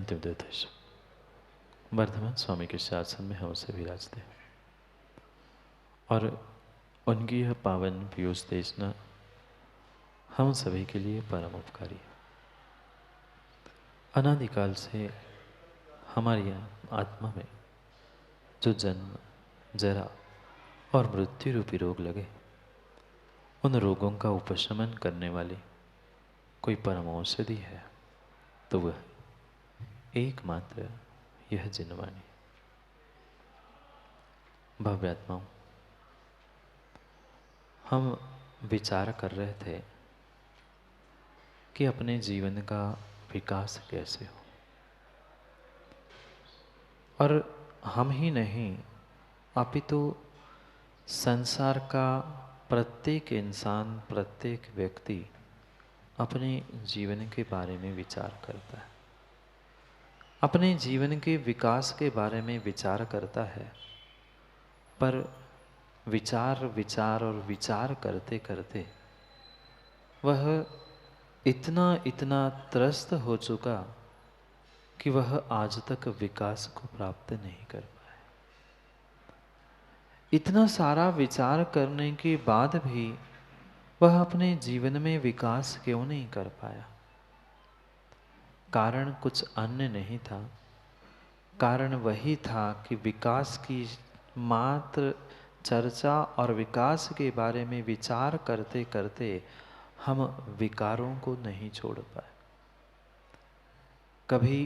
अंतिम द्वादश वर्धमान स्वामी के शासन में हम उसे विराजते हैं और उनकी यह पावन पीयूष देशना हम सभी के लिए परम उपकारी है। अनादिकाल से हमारी आत्मा में जो जन्म, जरा और मृत्यु रूपी रोग लगे, उन रोगों का उपशमन करने वाली कोई परम औषधि है तो वह एकमात्र यह जिनवाणी। भव्यात्माओं, हम विचार कर रहे थे कि अपने जीवन का विकास कैसे हो, और हम ही नहीं अपितु संसार का प्रत्येक इंसान, प्रत्येक व्यक्ति अपने जीवन के बारे में विचार करता है, अपने जीवन के विकास के बारे में विचार करता है। पर विचार विचार और विचार करते करते वह इतना त्रस्त हो चुका कि वह आज तक विकास को प्राप्त नहीं कर पाया। इतना सारा विचार करने के बाद भी वह अपने जीवन में विकास क्यों नहीं कर पाया? कारण कुछ अन्य नहीं था, कारण वही था कि विकास की मात्र चर्चा और विकास के बारे में विचार करते करते हम विकारों को नहीं छोड़ पाए। कभी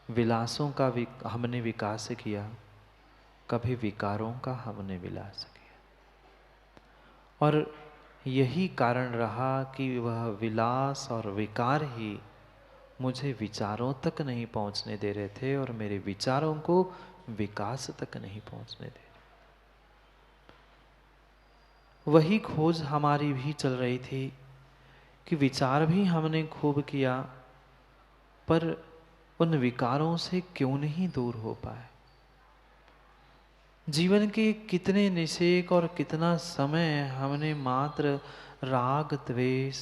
विलासों का हमने विकास किया, कभी विकारों का हमने विलास किया, और यही कारण रहा कि वह विलास और विकार ही मुझे विचारों तक नहीं पहुंचने दे रहे थे और मेरे विचारों को विकास तक नहीं पहुंचने दे रहे। वही खोज हमारी भी चल रही थी कि विचार भी हमने खूब किया, पर उन विकारों से क्यों नहीं दूर हो पाए। जीवन के कितने निषेक और कितना समय हमने मात्र राग द्वेष,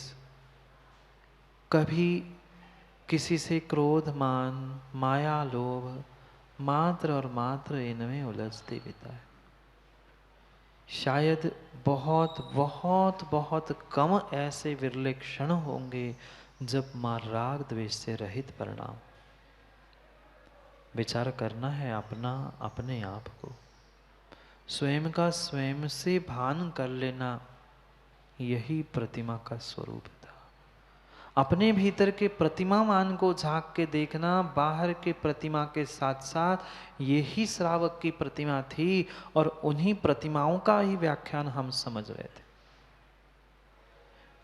कभी किसी से क्रोध मान, माया लोभ, मात्र और मात्र इनमें उलझते बिताए। शायद बहुत बहुत बहुत कम ऐसे विरले क्षण होंगे जब मां राग द्वेष से रहित परिणाम। विचार करना है अपना, अपने आप को, स्वयं का स्वयं से भान कर लेना, यही प्रतिमा का स्वरूप था। अपने भीतर के प्रतिमामान को झांक के देखना, बाहर के प्रतिमा के साथ साथ यही श्रावक की प्रतिमा थी और उन्हीं प्रतिमाओं का ही व्याख्यान हम समझ रहे थे।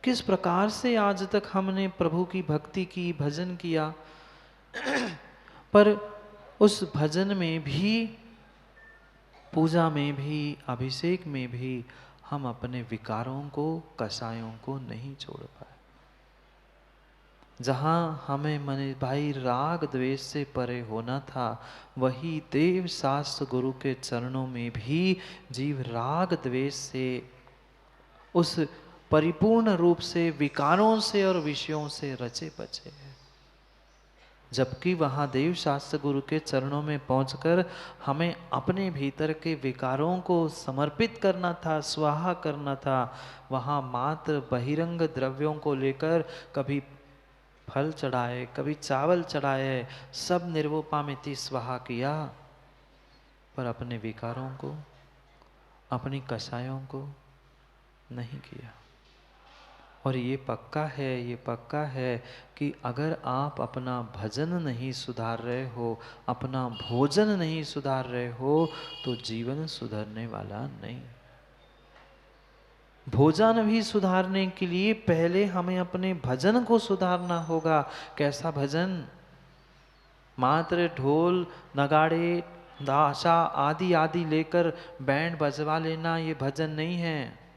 किस प्रकार से आज तक हमने प्रभु की भक्ति की, भजन किया, पर उस भजन में भी, पूजा में भी, अभिषेक में भी हम अपने विकारों को, कसायों को नहीं छोड़ पाए। जहाँ हमें मन भाई राग द्वेष से परे होना था, वही देव शास्त्र गुरु के चरणों में भी जीव राग द्वेष से, उस परिपूर्ण रूप से विकारों से और विषयों से रचे बचे हैं। जबकि वहाँ देव शास्त्र गुरु के चरणों में पहुंचकर हमें अपने भीतर के विकारों को समर्पित करना था, स्वाहा करना था। वहाँ मात्र बहिरंग द्रव्यों को लेकर कभी फल चढ़ाए, कभी चावल चढ़ाए, सब निर्वोपामिति स्वाहा किया, पर अपने विकारों को, अपनी कसायों को नहीं किया। और ये पक्का है, ये पक्का है कि अगर आप अपना भजन नहीं सुधार रहे हो, अपना भोजन नहीं सुधार रहे हो, तो जीवन सुधरने वाला नहीं। भोजन भी सुधारने के लिए पहले हमें अपने भजन को सुधारना होगा। कैसा भजन? मात्र ढोल नगाड़े दाशा आदि आदि लेकर बैंड बजवा लेना ये भजन नहीं है।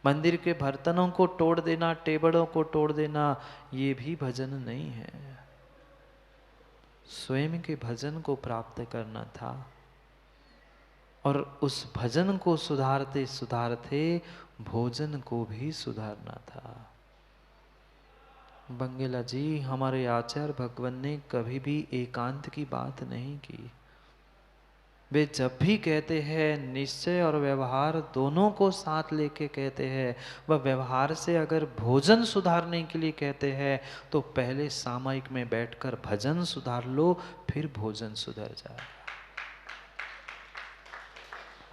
मंदिर के बर्तनों को तोड़ देना, टेबलों को तोड़ देना, ये भी भजन नहीं है। स्वयं के भजन को प्राप्त करना था और उस भजन को सुधारते सुधारते भोजन को भी सुधारना था। बंगेला जी, हमारे आचार्य भगवान ने कभी भी एकांत की बात नहीं की। वे जब भी कहते हैं निश्चय और व्यवहार दोनों को साथ लेके कहते हैं। वह व्यवहार से अगर भोजन सुधारने के लिए कहते हैं तो पहले सामयिक में बैठकर भजन सुधार लो, फिर भोजन सुधर जाए।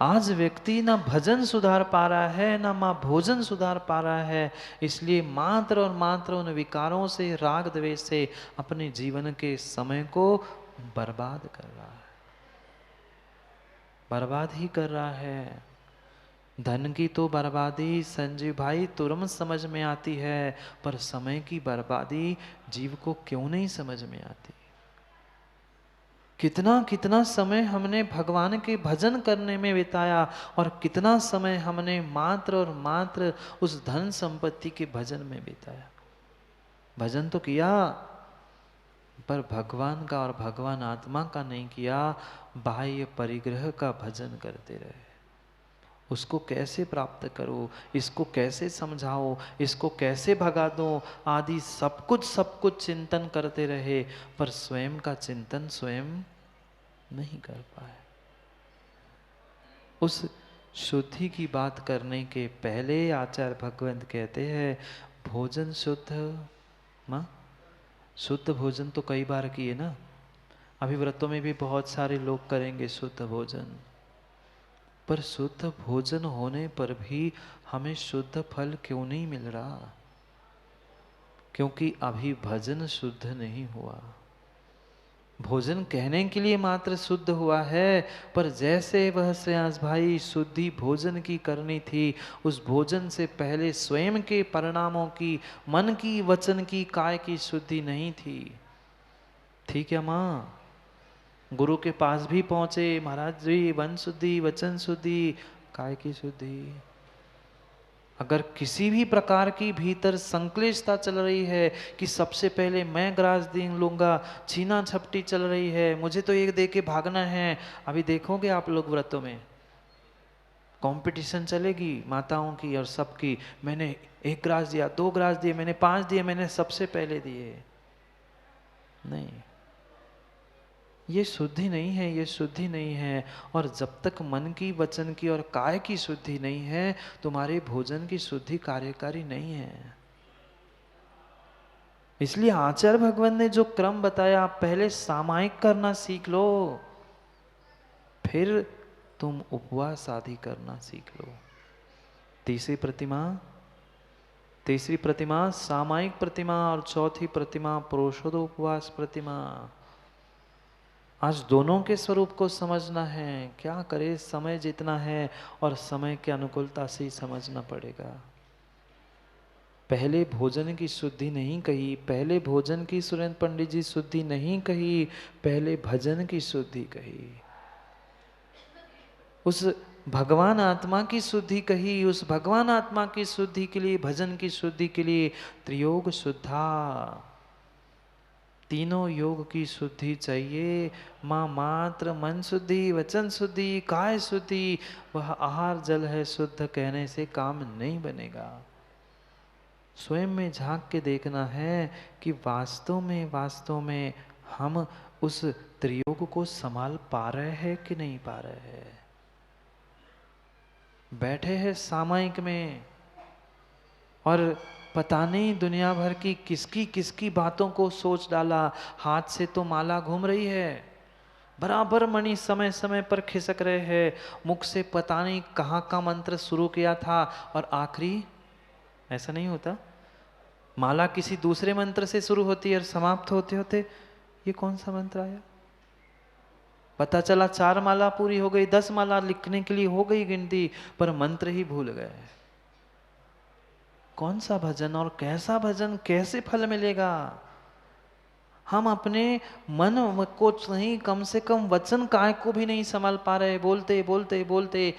आज व्यक्ति ना भजन सुधार पा रहा है ना माँ भोजन सुधार पा रहा है, इसलिए मात्र और मात्र उन विकारों से, राग द्वेष से अपने जीवन के समय को बर्बाद कर रहा है, बर्बाद ही कर रहा है। धन की तो बर्बादी संजीव भाई तुरंत समझ में आती है, पर समय की बर्बादी जीव को क्यों नहीं समझ में आती। कितना कितना समय हमने भगवान के भजन करने में बिताया और कितना समय हमने मात्र और मात्र उस धन संपत्ति के भजन में बिताया। भजन तो किया पर भगवान का और भगवान आत्मा का नहीं किया, बाह्य परिग्रह का भजन करते रहे। उसको कैसे प्राप्त करो, इसको कैसे समझाओ, इसको कैसे भगा दो, आदि सब कुछ चिंतन करते रहे, पर स्वयं का चिंतन स्वयं नहीं कर पाए। उस शुद्धि की बात करने के पहले आचार्य भगवंत कहते हैं भोजन शुद्ध, माँ शुद्ध भोजन तो कई बार किए ना, अभी व्रतों में भी बहुत सारे लोग करेंगे शुद्ध भोजन, पर शुद्ध भोजन होने पर भी हमें शुद्ध फल क्यों नहीं मिल रहा? क्योंकि अभी भजन शुद्ध नहीं हुआ। भोजन कहने के लिए मात्र शुद्ध हुआ है, पर जैसे वह श्रेयांश भाई शुद्धि भोजन की करनी थी, उस भोजन से पहले स्वयं के परिणामों की, मन की, वचन की, काय की शुद्धि नहीं थी। ठीक है माँ, गुरु के पास भी पहुंचे, महाराज जी मन शुद्धि, वचन शुद्धि, काय की शुद्धि। अगर किसी भी प्रकार की भीतर संक्लेशता चल रही है कि सबसे पहले मैं ग्रास दिन लूंगा, छीना झपटी चल रही है, मुझे तो एक दे के भागना है। अभी देखोगे आप लोग व्रतों में कंपटीशन चलेगी माताओं की और सबकी, मैंने 1 ग्रास दिया, 2 ग्रास दिए, मैंने 5 दिए, मैंने सबसे पहले दिए। नहीं, ये शुद्धि नहीं है, ये शुद्धि नहीं है। और जब तक मन की, वचन की और काय की शुद्धि नहीं है, तुम्हारे भोजन की शुद्धि कार्यकारी नहीं है। इसलिए आचार्य भगवान ने जो क्रम बताया, पहले सामायिक करना सीख लो, फिर तुम उपवास आदि करना सीख लो। तीसरी प्रतिमा सामायिक प्रतिमा और चौथी प्रतिमा पुरुषोत्तम उपवास प्रतिमा। आज दोनों के स्वरूप को समझना है। क्या करे, समय जितना है और समय के अनुकूलता से ही समझना पड़ेगा। पहले भोजन की शुद्धि नहीं कही, पहले भोजन की सुरेंद्र पंडित जी शुद्धि नहीं कही, पहले भजन की शुद्धि कही। उस भगवान आत्मा की शुद्धि कही, उस भगवान आत्मा की शुद्धि के लिए, भजन की शुद्धि के लिए त्रियोग शुद्धा, तीनों योग की शुद्धि चाहिए। माँ मात्र मन शुद्धि, वचन शुद्धि, काय शुद्धि, वह आहार जल है शुद्ध कहने से काम नहीं बनेगा। स्वयं में झांक के देखना है कि वास्तव में हम उस त्रियोग को संभाल पा रहे हैं कि नहीं पा रहे हैं। बैठे हैं सामायिक में और पता नहीं दुनिया भर की किसकी किसकी बातों को सोच डाला। हाथ से तो माला घूम रही है, बराबर मणि समय समय पर खिसक रहे हैं, मुख से पता नहीं कहाँ का मंत्र शुरू किया था और आखिरी ऐसा नहीं होता, माला किसी दूसरे मंत्र से शुरू होती है और समाप्त होते होते ये कौन सा मंत्र आया, पता चला 4 माला पूरी हो गई, 10 माला लिखने के लिए हो गई गिनती, पर मंत्र ही भूल गए। कौन सा भजन और कैसा भजन, कैसे फल मिलेगा? हम अपने मन को नहीं, कम से कम वचन काय को भी नहीं संभाल पा रहे। बोलते बोलते बोलते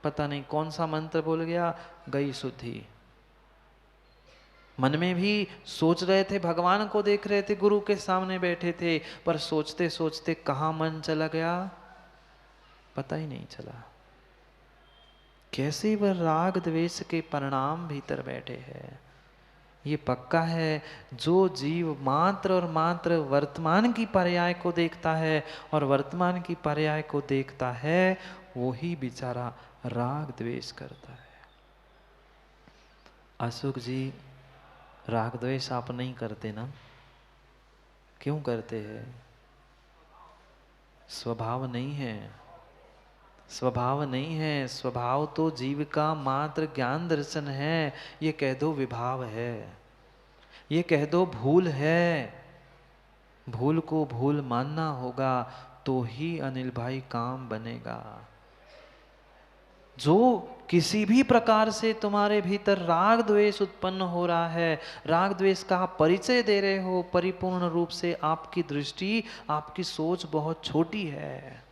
पता नहीं कौन सा मंत्र बोल गया, गई शुद्धि। मन में भी सोच रहे थे, भगवान को देख रहे थे, गुरु के सामने बैठे थे, पर सोचते सोचते कहाँ मन चला गया पता ही नहीं चला। कैसे वह राग द्वेष के परिणाम भीतर बैठे हैं। ये पक्का है। जो जीव मात्र और मात्र वर्तमान की पर्याय को देखता है और वर्तमान की पर्याय को देखता है, वो ही बेचारा राग द्वेष करता है। अशोक जी, राग द्वेष आप नहीं करते ना? क्यों करते हैं? स्वभाव नहीं है, स्वभाव नहीं है। स्वभाव तो जीव का मात्र ज्ञान दर्शन है। ये कह दो विभाव है, ये कह दो भूल है। भूल को भूल मानना होगा तो ही अनिल भाई काम बनेगा। जो किसी भी प्रकार से तुम्हारे भीतर राग द्वेष उत्पन्न हो रहा है, राग द्वेष का आप परिचय दे रहे हो, परिपूर्ण रूप से आपकी दृष्टि, आपकी सोच बहुत छोटी है।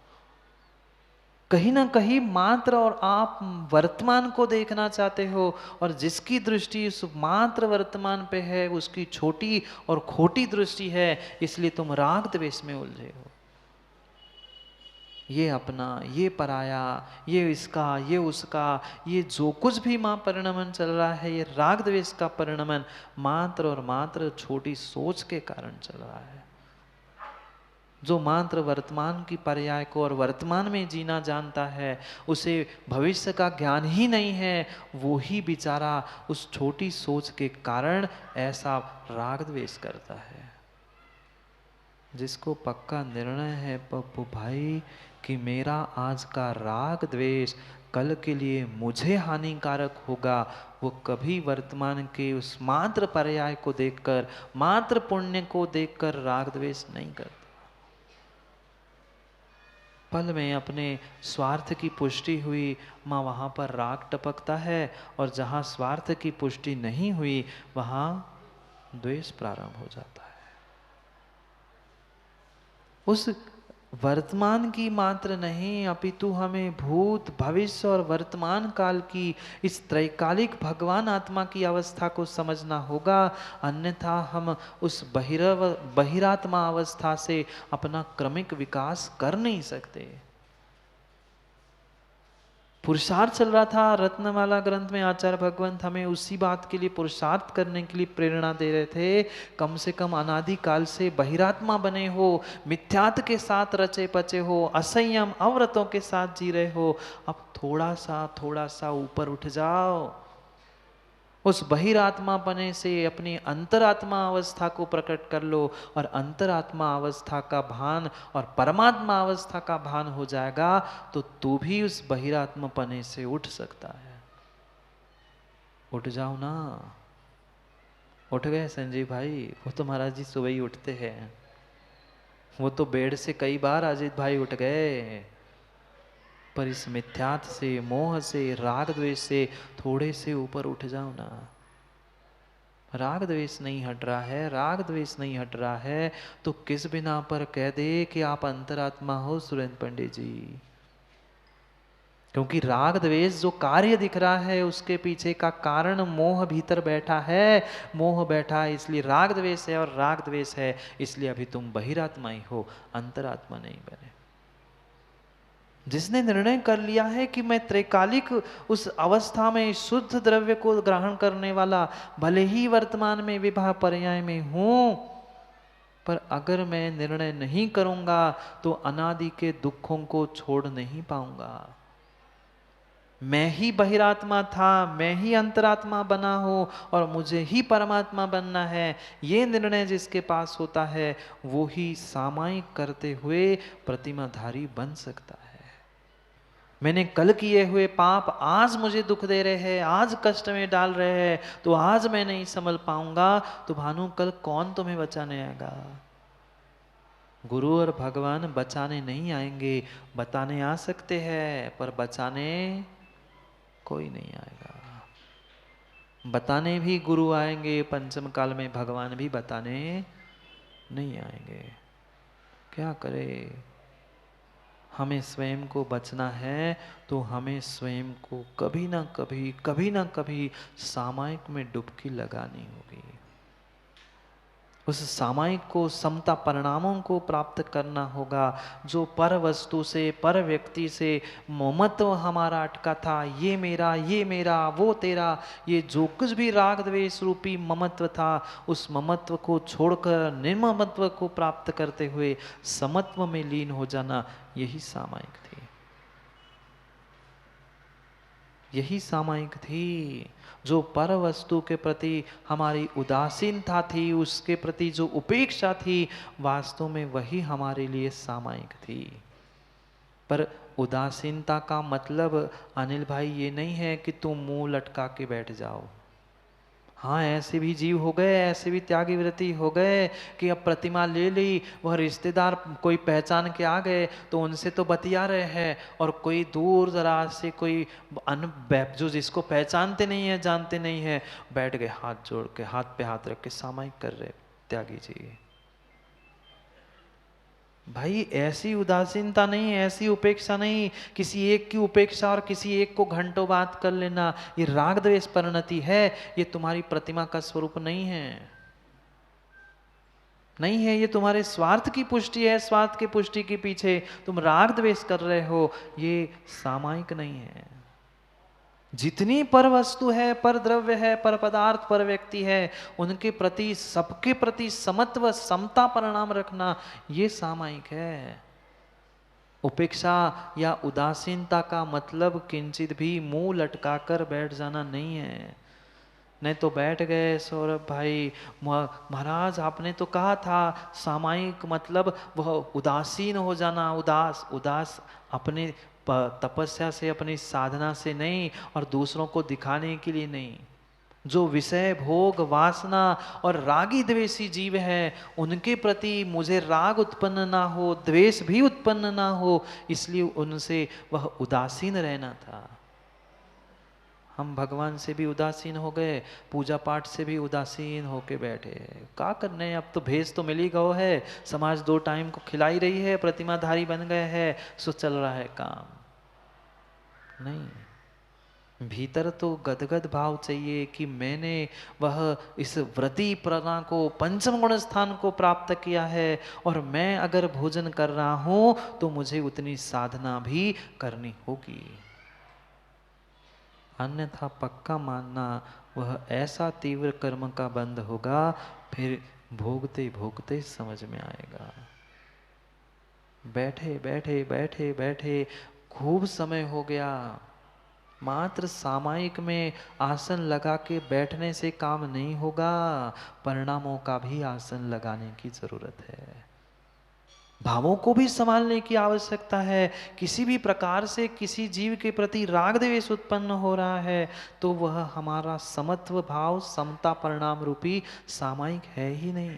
कहीं ना कहीं मात्र और आप वर्तमान को देखना चाहते हो, और जिसकी दृष्टि उस मात्र वर्तमान पे है उसकी छोटी और खोटी दृष्टि है, इसलिए तुम राग द्वेष में उलझे हो। ये अपना, ये पराया, ये इसका, ये उसका, ये जो कुछ भी मां परिणमन चल रहा है, ये राग द्वेष का परिणमन मात्र और मात्र छोटी सोच के कारण चल रहा है। जो मात्र वर्तमान की पर्याय को और वर्तमान में जीना जानता है, उसे भविष्य का ज्ञान ही नहीं है, वो ही बेचारा उस छोटी सोच के कारण ऐसा राग द्वेष करता है। जिसको पक्का निर्णय है पप्पू भाई कि मेरा आज का राग द्वेष कल के लिए मुझे हानिकारक होगा, वो कभी वर्तमान के उस मात्र पर्याय को देखकर, मात्र पुण्य को देखकर राग द्वेष नहीं करता। पल में अपने स्वार्थ की पुष्टि हुई, माँ वहाँ पर राग टपकता है, और जहाँ स्वार्थ की पुष्टि नहीं हुई वहाँ द्वेष प्रारंभ हो जाता है। उस वर्तमान की मात्र नहीं, अपितु हमें भूत, भविष्य और वर्तमान काल की इस त्रैकालिक भगवान आत्मा की अवस्था को समझना होगा, अन्यथा हम उस बहिरात्मा अवस्था से अपना क्रमिक विकास कर नहीं सकते। पुरुषार्थ चल रहा था, रत्नमाला ग्रंथ में आचार्य भगवंत हमें उसी बात के लिए पुरुषार्थ करने के लिए प्रेरणा दे रहे थे। कम से कम अनादि काल से बहिरात्मा बने हो, मिथ्यात्व के साथ रचे पचे हो, असंयम अव्रतों के साथ जी रहे हो, अब थोड़ा सा ऊपर उठ जाओ। उस बहिरात्मा बने से अपनी अंतरात्मा अवस्था को प्रकट कर लो, और अंतरात्मा अवस्था का भान और परमात्मा अवस्था का भान हो जाएगा तो तू भी उस बहिरात्मा पने से उठ सकता है। उठ जाओ ना। उठ गए संजीव भाई? वो तो महाराज जी सुबह ही उठते हैं, वो तो बेड से कई बार अजीत भाई उठ गए, पर इस मिथ्यात्व से, मोह से, राग द्वेष से थोड़े से ऊपर उठ जाओ ना। राग द्वेष नहीं हट रहा है, राग द्वेष नहीं हट रहा है तो किस बिना पर कह दे कि आप अंतरात्मा हो सुरेंद्र पंडित जी? क्योंकि राग द्वेष जो कार्य दिख रहा है उसके पीछे का कारण मोह भीतर बैठा है। मोह बैठा है इसलिए राग द्वेष है, और राग द्वेष है इसलिए अभी तुम बहिरात्मा ही हो, अंतरात्मा नहीं बने। जिसने निर्णय कर लिया है कि मैं त्रैकालिक उस अवस्था में शुद्ध द्रव्य को ग्रहण करने वाला, भले ही वर्तमान में विवाह पर्याय में हूं, पर अगर मैं निर्णय नहीं करूंगा तो अनादि के दुखों को छोड़ नहीं पाऊंगा। मैं ही बहिरात्मा था, मैं ही अंतरात्मा बना हूं, और मुझे ही परमात्मा बनना है। ये निर्णय जिसके पास होता है वो ही सामायिक करते हुए प्रतिमाधारी बन सकता है। मैंने कल किए हुए पाप आज मुझे दुख दे रहे हैं, आज कष्ट में डाल रहे हैं, तो आज मैं नहीं संभल पाऊंगा तो भानु कल कौन तुम्हें बचाने आएगा? गुरु और भगवान बचाने नहीं आएंगे, बताने आ सकते हैं पर बचाने कोई नहीं आएगा। बताने भी गुरु आएंगे, पंचम काल में भगवान भी बताने नहीं आएंगे। क्या करे? हमें स्वयं को बचना है तो हमें स्वयं को कभी ना कभी सामायिक में डुबकी लगानी होगी। उस सामायिक को, समता परिणामों को प्राप्त करना होगा। जो पर वस्तु से, पर व्यक्ति से ममत्व हमारा अटका था, ये मेरा, वो तेरा, ये जो कुछ भी राग द्वेष रूपी ममत्व था, उस ममत्व को छोड़कर निर्ममत्व को प्राप्त करते हुए समत्व में लीन हो जाना, यही सामायिक थी। यही सामायिक थी। जो पर वस्तु के प्रति हमारी उदासीनता थी, उसके प्रति जो उपेक्षा थी, वास्तव में वही हमारे लिए सामायिक थी। पर उदासीनता का मतलब अनिल भाई ये नहीं है कि तुम मुंह लटका के बैठ जाओ। हाँ, ऐसे भी जीव हो गए, ऐसे भी त्यागी व्रती हो गए कि अब प्रतिमा ले ली, वह रिश्तेदार कोई पहचान के आ गए तो उनसे तो बतिया रहे हैं, और कोई दूर दराज से कोई जो जिसको पहचानते नहीं है, जानते नहीं है, बैठ गए हाथ जोड़ के, हाथ पे हाथ रख के सामायिक कर रहे त्यागी जी। भाई ऐसी उदासीनता नहीं, ऐसी उपेक्षा नहीं, किसी एक की उपेक्षा और किसी एक को घंटों बात कर लेना, ये राग द्वेष परिणति है, ये तुम्हारी प्रतिमा का स्वरूप नहीं है। नहीं है, ये तुम्हारे स्वार्थ की पुष्टि है। स्वार्थ की पुष्टि के पीछे तुम राग द्वेष कर रहे हो, ये सामायिक नहीं है। जितनी पर वस्तु है, पर द्रव्य है, पर पदार्थ, पर व्यक्ति है, उनके प्रति, सबके प्रति समत्व, समता परिणाम रखना, ये सामायिक है। उपेक्षा या उदासीनता का मतलब किंचित भी मुंह लटकाकर बैठ जाना नहीं है। नहीं तो बैठ गए सौरभ भाई, महाराज आपने तो कहा था सामायिक मतलब वह उदासीन हो जाना, उदास अपने तपस्या से, अपनी साधना से नहीं, और दूसरों को दिखाने के लिए नहीं। जो विषय भोग वासना और रागी द्वेषी जीव है, उनके प्रति मुझे राग उत्पन्न ना हो, द्वेष भी उत्पन्न ना हो, इसलिए उनसे वह उदासीन रहना था। हम भगवान से भी उदासीन हो गए, पूजा पाठ से भी उदासीन होके बैठे। क्या करने, अब तो भेष तो मिल ही गया है, समाज 2 टाइम को खिला ही रही है, प्रतिमाधारी बन गए हैं, सो चल रहा है काम। नहीं, भीतर तो गदगद भाव चाहिए कि मैंने वह इस व्रती प्रणा को, पंचम गुण स्थान को प्राप्त किया है, और मैं अगर भोजन कर रहा हूं तो मुझे उतनी साधना भी करनी होगी। अन्यथा पक्का मानना वह ऐसा तीव्र कर्म का बंध होगा, फिर भोगते भोगते समझ में आएगा। बैठे बैठे बैठे बैठे खूब समय हो गया। मात्र सामायिक में आसन लगा के बैठने से काम नहीं होगा, परिणामों का भी आसन लगाने की जरूरत है। भावों को भी संभालने की आवश्यकता है। किसी भी प्रकार से किसी जीव के प्रति राग द्वेष उत्पन्न हो रहा है तो वह हमारा समत्व भाव, समता परिणाम रूपी सामायिक है ही नहीं।